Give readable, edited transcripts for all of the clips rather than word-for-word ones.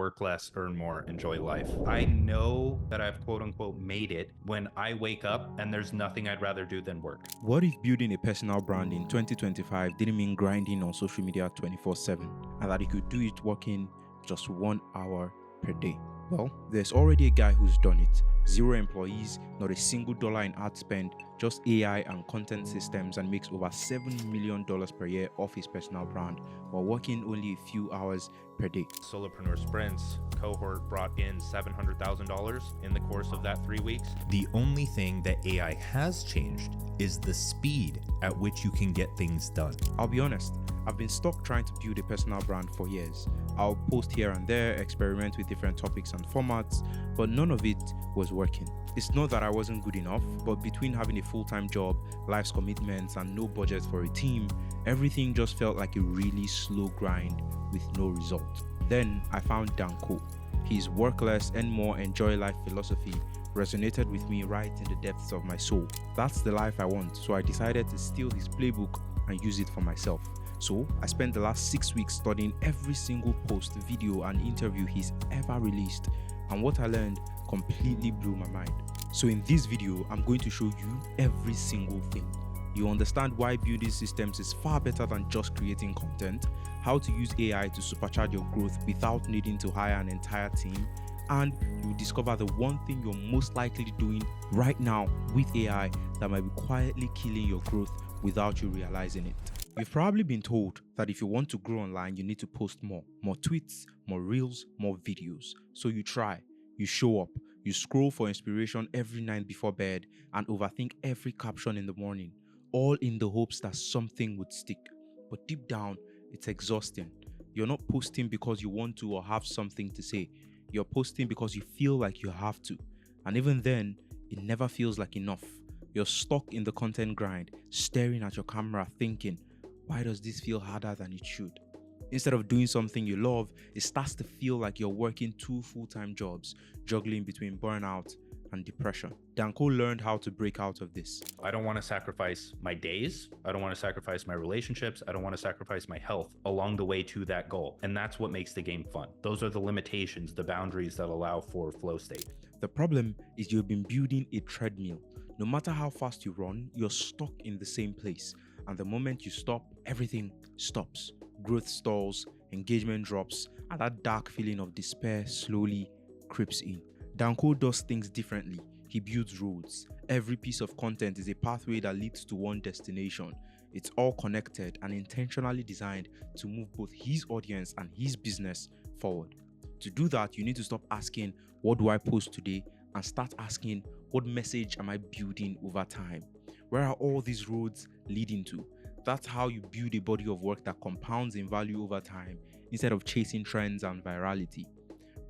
work less, earn more, enjoy life. I know that I've quote unquote made it when I wake up and there's nothing I'd rather do than work. What if building a personal brand in 2025 didn't mean grinding on social media 24/7 and that you could do it working just 1 hour per day? Well, there's already a guy who's done it. 0 employees, not a single dollar in ad spend, just AI and content systems, and makes over $7 million per year off his personal brand while working only a few hours per day. Solopreneur Sprints cohort brought in $700,000 in the course of that 3 weeks. The only thing that AI has changed is the speed at which you can get things done. I'll be honest, I've been stuck trying to build a personal brand for years. I'll post here and there, experiment with different topics and formats, but none of it was working. It's not that I wasn't good enough, but between having a full-time job, life's commitments, and no budget for a team, everything just felt like a really slow grind with no result. Then I found Dan Koe. His work less and more, enjoy life philosophy resonated with me right in the depths of my soul. That's the life I want, so I decided to steal his playbook and use it for myself. So I spent the last 6 weeks studying every single post, video, and interview he's ever released, and what I learned completely blew my mind. So in this video, I'm going to show you every single thing. You understand why building systems is far better than just creating content, how to use AI to supercharge your growth without needing to hire an entire team, and you discover the one thing you're most likely doing right now with AI that might be quietly killing your growth without you realizing it. You've probably been told that if you want to grow online, you need to post more tweets, more reels, more videos. So you try, you show up, you scroll for inspiration every night before bed, and overthink every caption in the morning, all in the hopes that something would stick. But deep down, it's exhausting. You're not posting because you want to or have something to say. You're posting because you feel like you have to. And even then, it never feels like enough. You're stuck in the content grind, staring at your camera thinking, why does this feel harder than it should? Instead of doing something you love, it starts to feel like you're working 2 full-time jobs, juggling between burnout and depression. Dan Koe learned how to break out of this. I don't want to sacrifice my days. I don't want to sacrifice my relationships. I don't want to sacrifice my health along the way to that goal. And that's what makes the game fun. Those are the limitations, the boundaries that allow for flow state. The problem is you've been building a treadmill. No matter how fast you run, you're stuck in the same place. And the moment you stop, everything stops. Growth stalls, engagement drops, and that dark feeling of despair slowly creeps in. Dan Koe does things differently. He builds roads. Every piece of content is a pathway that leads to one destination. It's all connected and intentionally designed to move both his audience and his business forward. To do that, you need to stop asking, what do I post today? And start asking, what message am I building over time? Where are all these roads leading to? That's how you build a body of work that compounds in value over time instead of chasing trends and virality.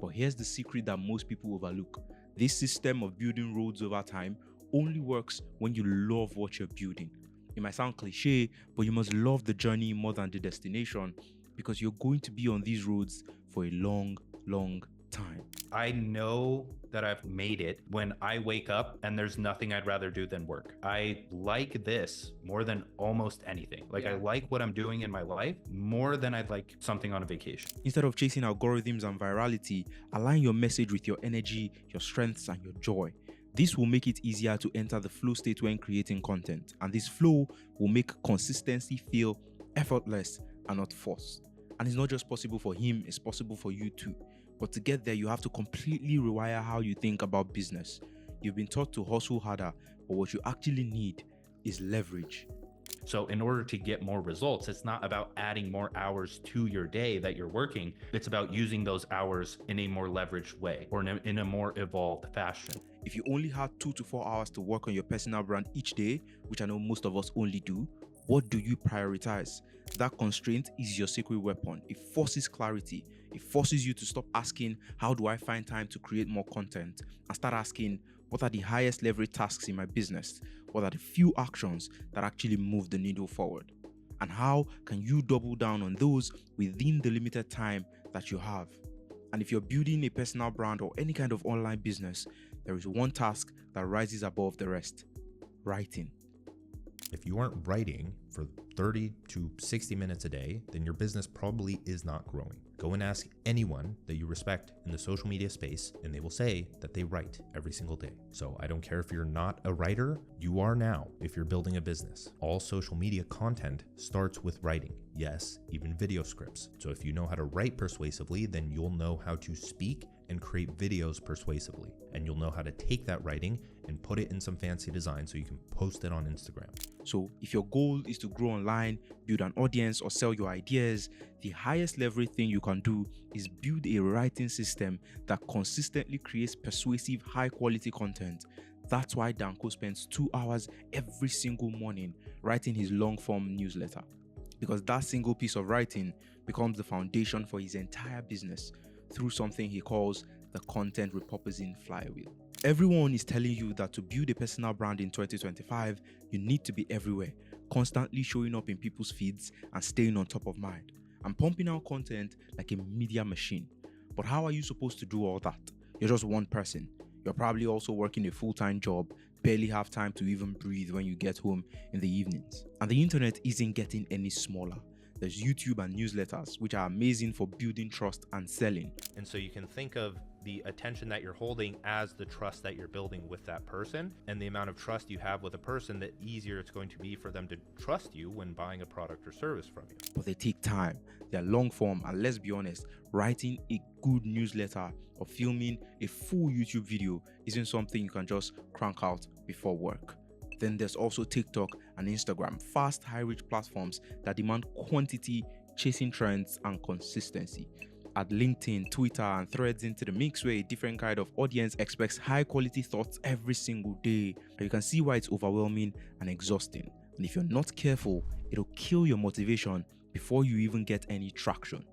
But here's the secret that most people overlook. This system of building roads over time only works when you love what you're building. It might sound cliche, but you must love the journey more than the destination, because you're going to be on these roads for a long, long time. I know that I've made it when I wake up and there's nothing I'd rather do than work. I like this more than almost anything. I like what I'm doing in my life more than I'd like something on a vacation. Instead of chasing algorithms and virality, align your message with your energy, your strengths, and your joy. This will make it easier to enter the flow state when creating content, and this flow will make consistency feel effortless and not forced. And it's not just possible for him, it's possible for you too. But to get there, you have to completely rewire how you think about business. You've been taught to hustle harder, but what you actually need is leverage. So in order to get more results, it's not about adding more hours to your day that you're working. It's about using those hours in a more leveraged way or in a more evolved fashion. If you only had 2 to 4 hours to work on your personal brand each day, which I know most of us only do, what do you prioritize? That constraint is your secret weapon. It forces clarity. It forces you to stop asking, how do I find time to create more content? And start asking, what are the highest leverage tasks in my business? What are the few actions that actually move the needle forward? And how can you double down on those within the limited time that you have? And if you're building a personal brand or any kind of online business, there is one task that rises above the rest: writing. If you aren't writing for 30 to 60 minutes a day, then your business probably is not growing. Go and ask anyone that you respect in the social media space, and they will say that they write every single day. So I don't care if you're not a writer, you are now if you're building a business. All social media content starts with writing. Yes, even video scripts. So if you know how to write persuasively, then you'll know how to speak and create videos persuasively. And you'll know how to take that writing and put it in some fancy design so you can post it on Instagram. So if your goal is to grow online, build an audience, or sell your ideas, the highest leverage thing you can do is build a writing system that consistently creates persuasive, high quality content. That's why Dan Koe spends 2 hours every single morning writing his long form newsletter, because that single piece of writing becomes the foundation for his entire business through something he calls the content repurposing flywheel. Everyone is telling you that to build a personal brand in 2025, you need to be everywhere, constantly showing up in people's feeds and staying on top of mind, and pumping out content like a media machine. But how are you supposed to do all that? You're just one person. You're probably also working a full-time job, barely have time to even breathe when you get home in the evenings. And the internet isn't getting any smaller. There's YouTube and newsletters, which are amazing for building trust and selling. And so you can think of the attention that you're holding as the trust that you're building with that person, and the amount of trust you have with a person, the easier it's going to be for them to trust you when buying a product or service from you. But they take time. They're long form, and let's be honest, writing a good newsletter or filming a full YouTube video isn't something you can just crank out before work. Then there's also TikTok and Instagram, fast, high-reach platforms that demand quantity, chasing trends, and consistency. Add LinkedIn, Twitter, and Threads into the mix, where a different kind of audience expects high-quality thoughts every single day. And you can see why it's overwhelming and exhausting. And if you're not careful, it'll kill your motivation before you even get any traction.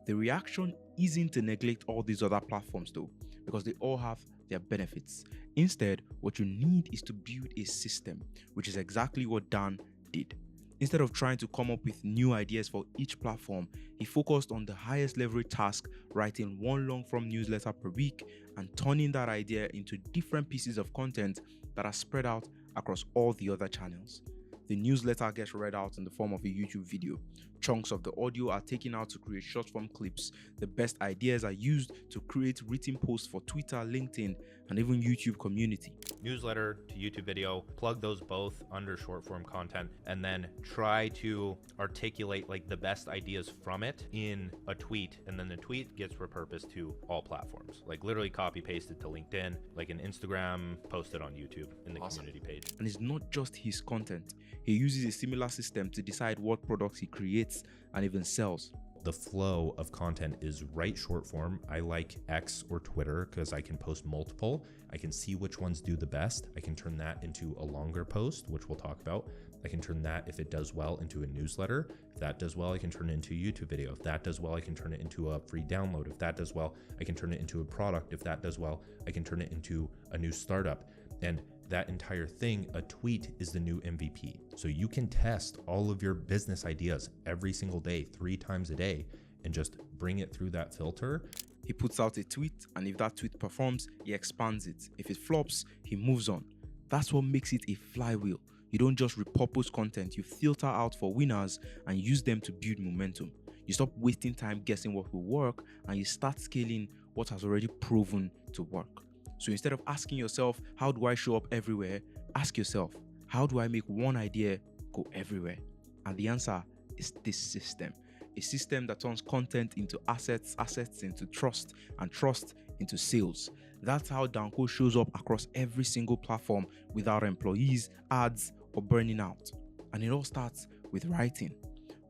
The reaction isn't to neglect all these other platforms though, because they all have their benefits. Instead, what you need is to build a system, which is exactly what Dan did. Instead of trying to come up with new ideas for each platform, he focused on the highest leverage task, writing one long form newsletter per week and turning that idea into different pieces of content that are spread out across all the other channels. The newsletter gets read out in the form of a YouTube video. Chunks of the audio are taken out to create short form clips. The best ideas are used to create written posts for Twitter, LinkedIn, and even YouTube community. Newsletter to YouTube video, plug those both under short form content, and then try to articulate like the best ideas from it in a tweet, and then the tweet gets repurposed to all platforms. Like literally copy pasted to LinkedIn, like an Instagram, posted on YouTube in the community page. And it's not just his content. He uses a similar system to decide what products he creates and even sells. The flow of content is write short form. I like X or Twitter because I can post multiple. I can see which ones do the best. I can turn that into a longer post, which we'll talk about. I can turn that, if it does well, into a newsletter. If that does well, I can turn it into a YouTube video. If that does well, I can turn it into a free download. If that does well, I can turn it into a product. If that does well, I can turn it into a new startup. And that entire thing, a tweet is the new MVP. So you can test all of your business ideas every single day, 3 times a day, and just bring it through that filter. He puts out a tweet, and if that tweet performs, he expands it. If it flops, he moves on. That's what makes it a flywheel. You don't just repurpose content, you filter out for winners and use them to build momentum. You stop wasting time guessing what will work, and you start scaling what has already proven to work. So instead of asking yourself, how do I show up everywhere? Ask yourself, how do I make one idea go everywhere? And the answer is this system. A system that turns content into assets, assets into trust, and trust into sales. That's how Dan Koe shows up across every single platform without employees, ads, or burning out. And it all starts with writing.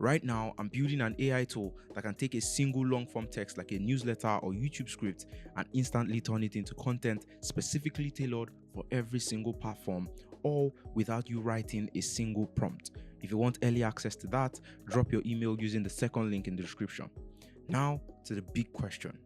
Right now, I'm building an AI tool that can take a single long-form text like a newsletter or YouTube script and instantly turn it into content specifically tailored for every single platform, all without you writing a single prompt. If you want early access to that, drop your email using the second link in the description. Now to the big question.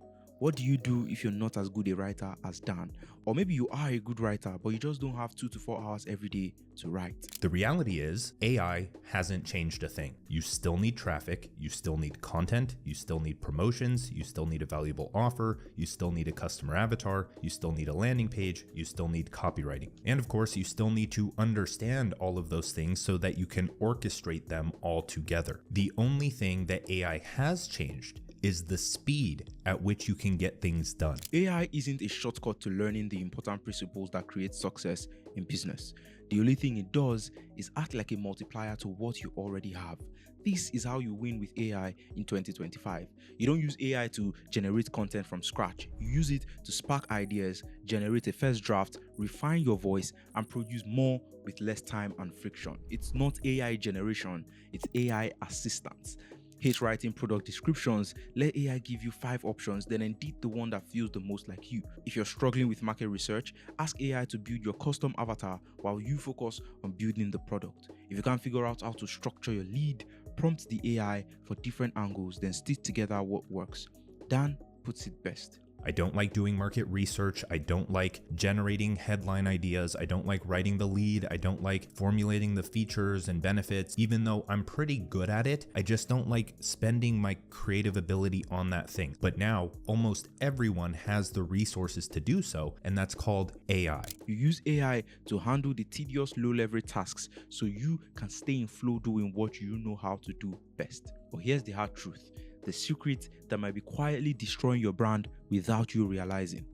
What do you do if you're not as good a writer as Dan? Or maybe you are a good writer, but you just don't have 2 to 4 hours every day to write. The reality is AI hasn't changed a thing. You still need traffic, you still need content, you still need promotions, you still need a valuable offer, you still need a customer avatar, you still need a landing page, you still need copywriting. And of course, you still need to understand all of those things so that you can orchestrate them all together. The only thing that AI has changed is the speed at which you can get things done. AI isn't a shortcut to learning the important principles that create success in business. The only thing it does is act like a multiplier to what you already have. This is how you win with AI in 2025. You don't use AI to generate content from scratch. You use it to spark ideas, generate a first draft, refine your voice, and produce more with less time and friction. It's not AI generation, it's AI assistance. Hate writing product descriptions, let AI give you 5 options, then edit the one that feels the most like you. If you're struggling with market research, ask AI to build your custom avatar while you focus on building the product. If you can't figure out how to structure your lead, prompt the AI for different angles, then stitch together what works. Dan puts it best. I don't like doing market research. I don't like generating headline ideas. I don't like writing the lead. I don't like formulating the features and benefits. Even though I'm pretty good at it, I just don't like spending my creative ability on that thing. But now almost everyone has the resources to do so, and that's called AI. You use AI to handle the tedious low-level tasks so you can stay in flow doing what you know how to do best. But here's the hard truth. The secret that might be quietly destroying your brand without you realizing.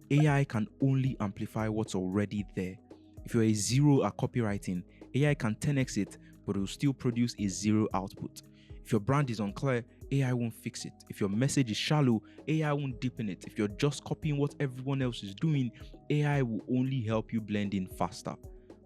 AI can only amplify what's already there. If you're a 0 at copywriting, AI can 10x it, but it will still produce a 0 output. If your brand is unclear, AI won't fix it. If your message is shallow, AI won't deepen it. If you're just copying what everyone else is doing, AI will only help you blend in faster.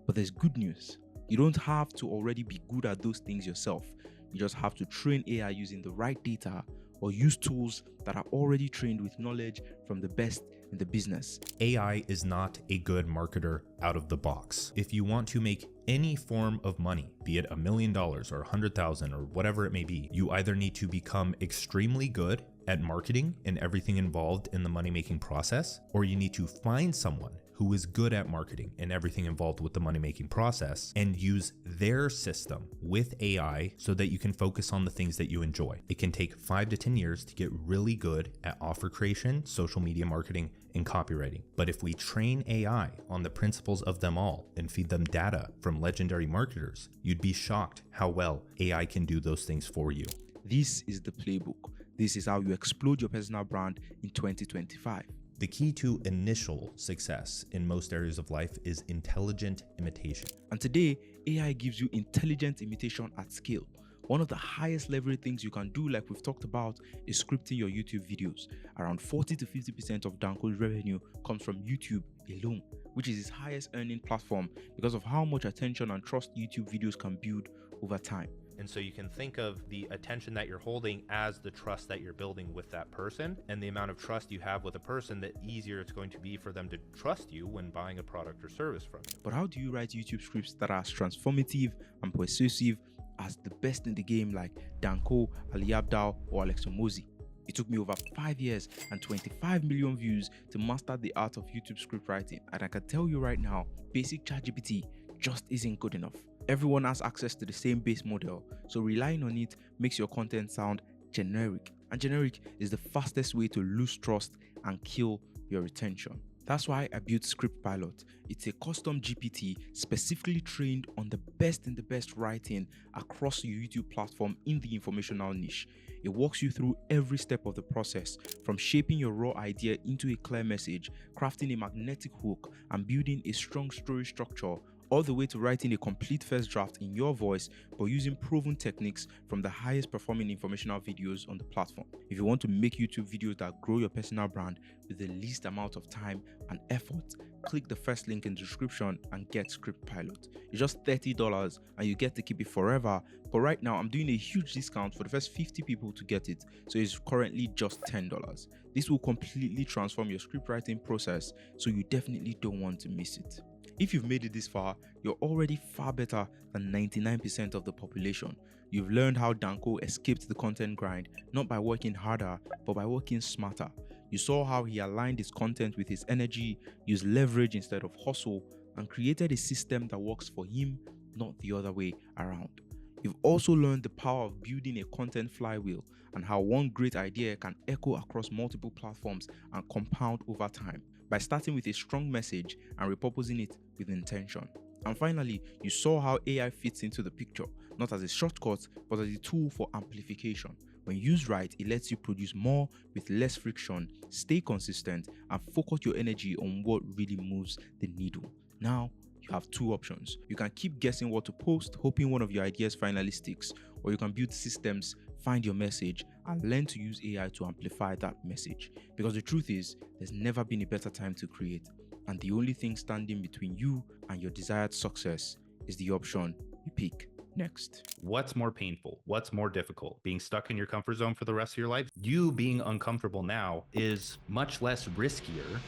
But there's good news. You don't have to already be good at those things yourself. You just have to train AI using the right data or use tools that are already trained with knowledge from the best in the business. AI is not a good marketer out of the box. If you want to make any form of money, be it $1 million or 100,000 or whatever it may be, you either need to become extremely good at marketing and everything involved in the money-making process, or you need to find someone who is good at marketing and everything involved with the money-making process and use their system with AI so that you can focus on the things that you enjoy. It can take 5 to 10 years to get really good at offer creation, social media marketing, and copywriting. But if we train AI on the principles of them all and feed them data from legendary marketers, you'd be shocked how well AI can do those things for you. This is the playbook. This is how you explode your personal brand in 2025. The key to initial success in most areas of life is intelligent imitation. And today, AI gives you intelligent imitation at scale. One of the highest leverage things you can do, like we've talked about, is scripting your YouTube videos. Around 40 to 50% of Dan Koe's revenue comes from YouTube alone, which is his highest earning platform because of how much attention and trust YouTube videos can build over time. And so you can think of the attention that you're holding as the trust that you're building with that person, and the amount of trust you have with a person, the easier it's going to be for them to trust you when buying a product or service from you. But how do you write YouTube scripts that are as transformative and persuasive as the best in the game like Dan Koe, Ali Abdaal, or Alex Omozi? It took me over 5 years and 25 million views to master the art of YouTube script writing, and I can tell you right now, basic ChatGPT just isn't good enough. Everyone has access to the same base model, so relying on it makes your content sound generic. And generic is the fastest way to lose trust and kill your retention. That's why I built Script Pilot. It's a custom GPT specifically trained on the best in the best writing across your YouTube platform in the informational niche. It walks you through every step of the process, from shaping your raw idea into a clear message, crafting a magnetic hook, and building a strong story structure, all the way to writing a complete first draft in your voice, but using proven techniques from the highest performing informational videos on the platform. If you want to make YouTube videos that grow your personal brand with the least amount of time and effort, click the first link in the description and get Script Pilot. It's just $30 and you get to keep it forever. But right now I'm doing a huge discount for the first 50 people to get it, so it's currently just $10. This will completely transform your script writing process, so you definitely don't want to miss it. If you've made it this far, you're already far better than 99% of the population. You've learned how Dan Koe escaped the content grind, not by working harder, but by working smarter. You saw how he aligned his content with his energy, used leverage instead of hustle, and created a system that works for him, not the other way around. You've also learned the power of building a content flywheel and how one great idea can echo across multiple platforms and compound over time, by starting with a strong message and repurposing it with intention. And finally, you saw how AI fits into the picture, not as a shortcut, but as a tool for amplification. When used right, it lets you produce more with less friction, stay consistent, and focus your energy on what really moves the needle. Now, you have two options. You can keep guessing what to post, hoping one of your ideas finally sticks, or you can build systems, find your message, and learn to use AI to amplify that message. Because the truth is, there's never been a better time to create, and the only thing standing between you and your desired success is the option you pick next. What's more painful? What's more difficult? Being stuck in your comfort zone for the rest of your life? You being uncomfortable now is much less riskier